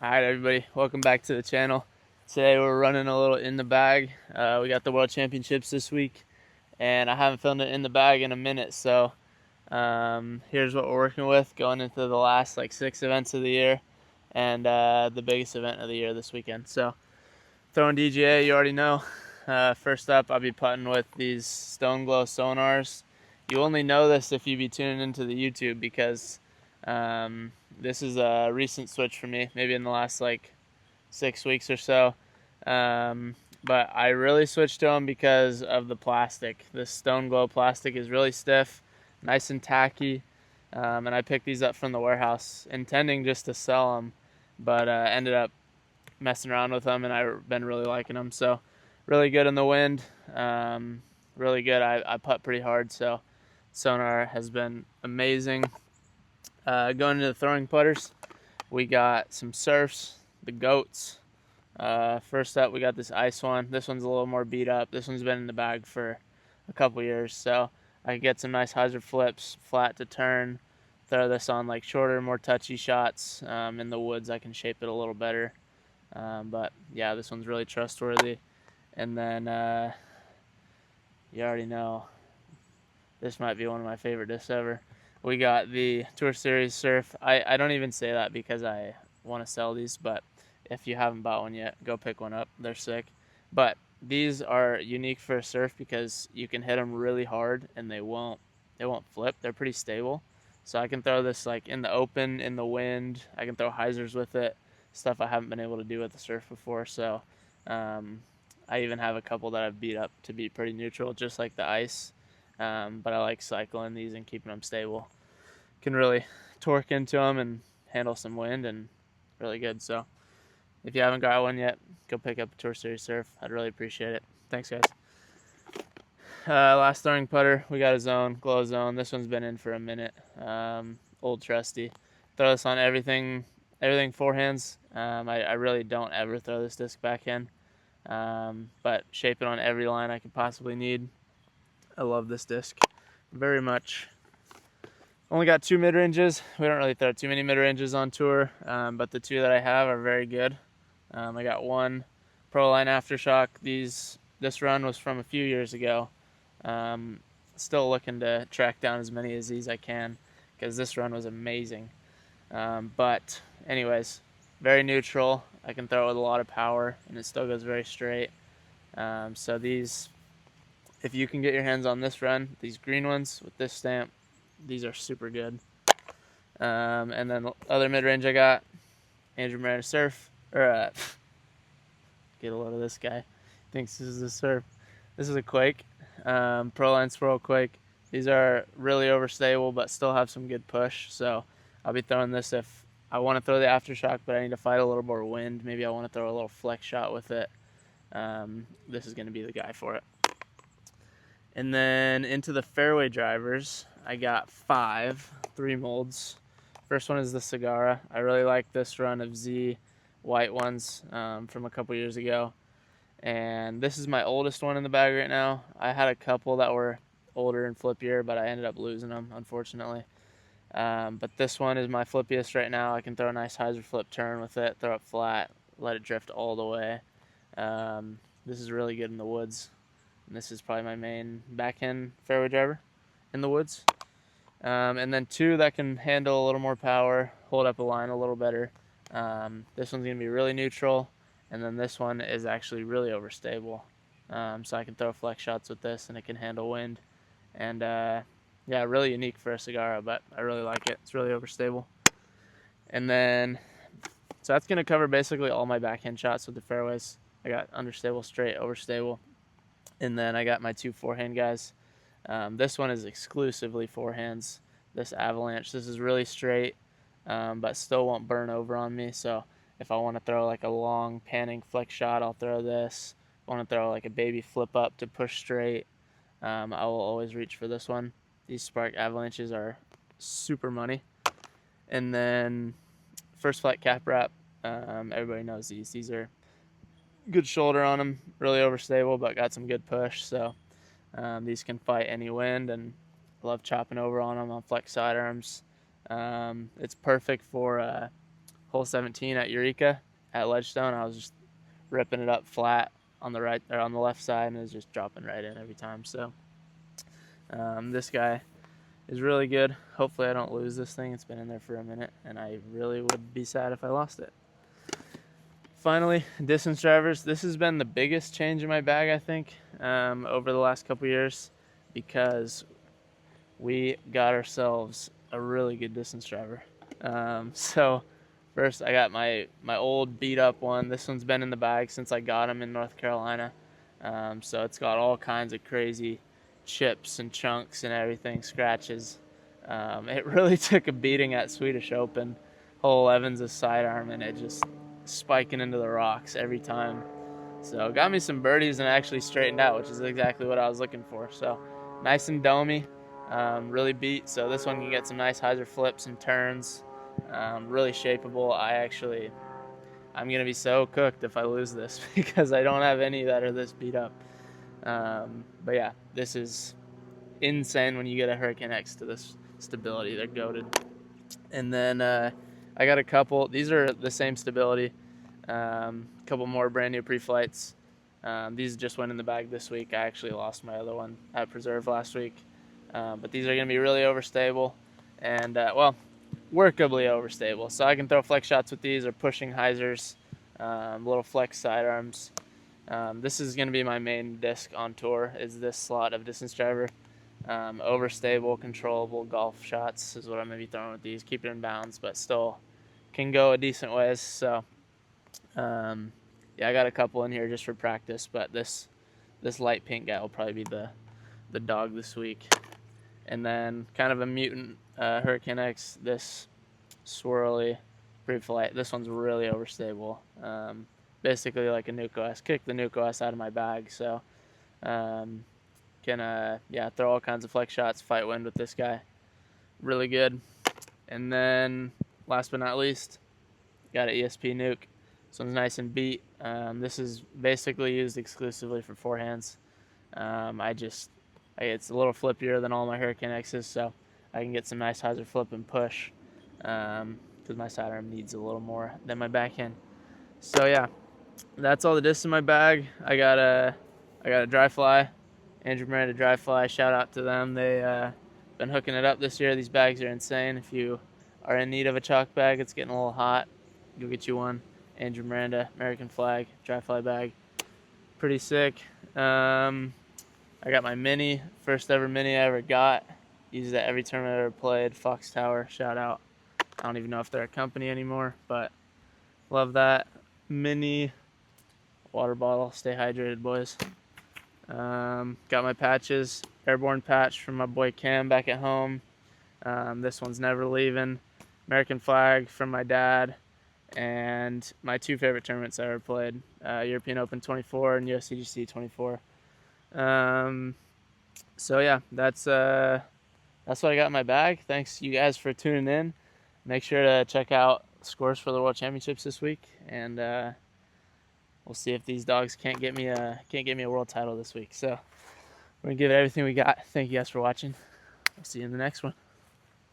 Alright everybody, welcome back to the channel. Today we're running a little in the bag. We got the World Championships this week and I haven't filmed it in the bag in a minute, so here's what we're working with going into the last like 6 events of the year and the biggest event of the year this weekend. So throwing DGA, you already know. First up, I'll be putting with these Stone Glow sonars. You only know this if you be tuning into the YouTube because this is a recent switch for me, maybe in the last like 6 weeks or so. But I really switched to them because of the plastic. This Stone Glow plastic is really stiff, nice and tacky, and I picked these up from the warehouse intending just to sell them, but ended up messing around with them and I've been really liking them. So really good in the wind, really good. I putt pretty hard, so sonar has been amazing. Going into the throwing putters, we got some surfs, the goats. First up, we got this ice one. This one's a little more beat up. This one's been in the bag for a couple years, so I can get some nice hyzer flips, flat to turn. Throw this on like shorter, more touchy shots. In the woods, I can shape it a little better. But yeah, this one's really trustworthy. And then you already know this might be one of my favorite discs ever. We got the Tour Series Surf. I don't even say that because I want to sell these, but if you haven't bought one yet, go pick one up. They're sick. But these are unique for a surf because you can hit them really hard and they won't flip. They're pretty stable. So I can throw this like in the open, in the wind. I can throw hyzers with it, stuff I haven't been able to do with the surf before. So I even have a couple that I've beat up to be pretty neutral, just like the ice. But I like cycling these and keeping them stable. Can really torque into them and handle some wind and really good. So if you haven't got one yet, go pick up a Tour Series Surf. I'd really appreciate it. Thanks, guys. Last throwing putter, we got a zone, glow zone. This one's been in for a minute. Old trusty. Throw this on everything forehands. I really don't ever throw this disc backhand, but shape it on every line I could possibly need. I love this disc very much. Only got 2 mid-ranges. We don't really throw too many mid-ranges on tour, but the 2 that I have are very good. I got one Proline Aftershock. This run was from a few years ago. Still looking to track down as many as these I can because this run was amazing. But anyways, very neutral. I can throw it with a lot of power and it still goes very straight. So these, if you can get your hands on this run, these green ones with this stamp, these are super good. And then the other mid-range I got, Andrew Mariner Surf, or get a load of this guy. Thinks this is a surf. This is a Quake, Proline Swirl Quake. These are really overstable, but still have some good push. So I'll be throwing this if I want to throw the aftershock, but I need to fight a little more wind. Maybe I want to throw a little flex shot with it. This is going to be the guy for it. And then into the fairway drivers, I got 3 molds. First one is the Sagara. I really like this run of Z white ones from a couple years ago. And this is my oldest one in the bag right now. I had a couple that were older and flippier, but I ended up losing them, unfortunately. But this one is my flippiest right now. I can throw a nice hyzer flip turn with it, throw it flat, let it drift all the way. This is really good in the woods. And this is probably my main backhand fairway driver in the woods. And then 2 that can handle a little more power, hold up a line a little better. This one's going to be really neutral. And then this one is actually really overstable. So I can throw flex shots with this and it can handle wind. And yeah, really unique for a Sagara, but I really like it. It's really overstable. And then, so that's going to cover basically all my backhand shots with the fairways. I got understable, straight, overstable. And then I got my 2 forehand guys. This one is exclusively forehands. This Avalanche, this is really straight, but still won't burn over on me. So if I want to throw like a long panning flex shot, I'll throw this. If I want to throw like a baby flip up to push straight, I will always reach for this one. These Spark Avalanches are super money. And then first flight cap wrap, everybody knows these. These are good shoulder on them, really overstable, but got some good push. So these can fight any wind, and love chopping over on them on flex sidearms. It's perfect for hole 17 at Eureka at Ledgestone. I was just ripping it up flat on the right or on the left side, and it was just dropping right in every time. So this guy is really good. Hopefully I don't lose this thing. It's been in there for a minute, and I really would be sad if I lost it. Finally, distance drivers. This has been the biggest change in my bag, I think, over the last couple years, because we got ourselves a really good distance driver. So first I got my old beat up one. This one's been in the bag since I got him in North Carolina. So it's got all kinds of crazy chips and chunks and everything, scratches. It really took a beating at Swedish Open. Hole 11's a sidearm, and it just spiking into the rocks every time. So it got me some birdies and actually straightened out, which is exactly what I was looking for. So nice and domey, really beat. So this one can get some nice hyzer flips and turns, really shapeable. I'm going to be so cooked if I lose this because I don't have any that are this beat up. But yeah, this is insane when you get a Hurricane X to this stability. They're goated. And then I got a couple. These are the same stability. Couple more brand new pre-flights. These just went in the bag this week. I actually lost my other one at Preserve last week. But these are going to be really overstable and, workably overstable. So I can throw flex shots with these or pushing hyzers, little flex sidearms. This is going to be my main disc on tour, is this slot of distance driver. Overstable, controllable golf shots is what I'm going to be throwing with these. Keep it in bounds, but still can go a decent ways. So, yeah, I got a couple in here just for practice, but this light pink guy will probably be the dog this week. And then kind of a mutant Hurricane X, this swirly pre-flight. This one's really overstable. Basically like a Nuke OS. Kicked the Nuke OS out of my bag, so can throw all kinds of flex shots, fight wind with this guy. Really good. And then last but not least, got an ESP Nuke. This one's nice and beat. This is basically used exclusively for forehands. It's a little flippier than all my Hurricane X's, so I can get some nice hyzer flip and push because my sidearm needs a little more than my backhand. So yeah, that's all the discs in my bag. I got a dry fly, Andrew Miranda dry fly. Shout out to them. They been hooking it up this year. These bags are insane. If you are in need of a chalk bag, it's getting a little hot, go get you one. Andrew Miranda, American flag, dry fly bag. Pretty sick. I got my mini, first ever mini I ever got. Used it at every tournament I ever played. Fox Tower, shout out. I don't even know if they're a company anymore, but love that. Mini water bottle, stay hydrated, boys. Got my patches, airborne patch from my boy Cam back at home. This one's never leaving. American flag from my dad. And my two favorite tournaments I ever played, European Open 24 and USCGC 24. So yeah, that's what I got in my bag. Thanks you guys for tuning in. Make sure to check out scores for the World Championships this week, and we'll see if these dogs can't get me a world title this week. So we're gonna give it everything we got. Thank you guys for watching. I'll see you in the next one.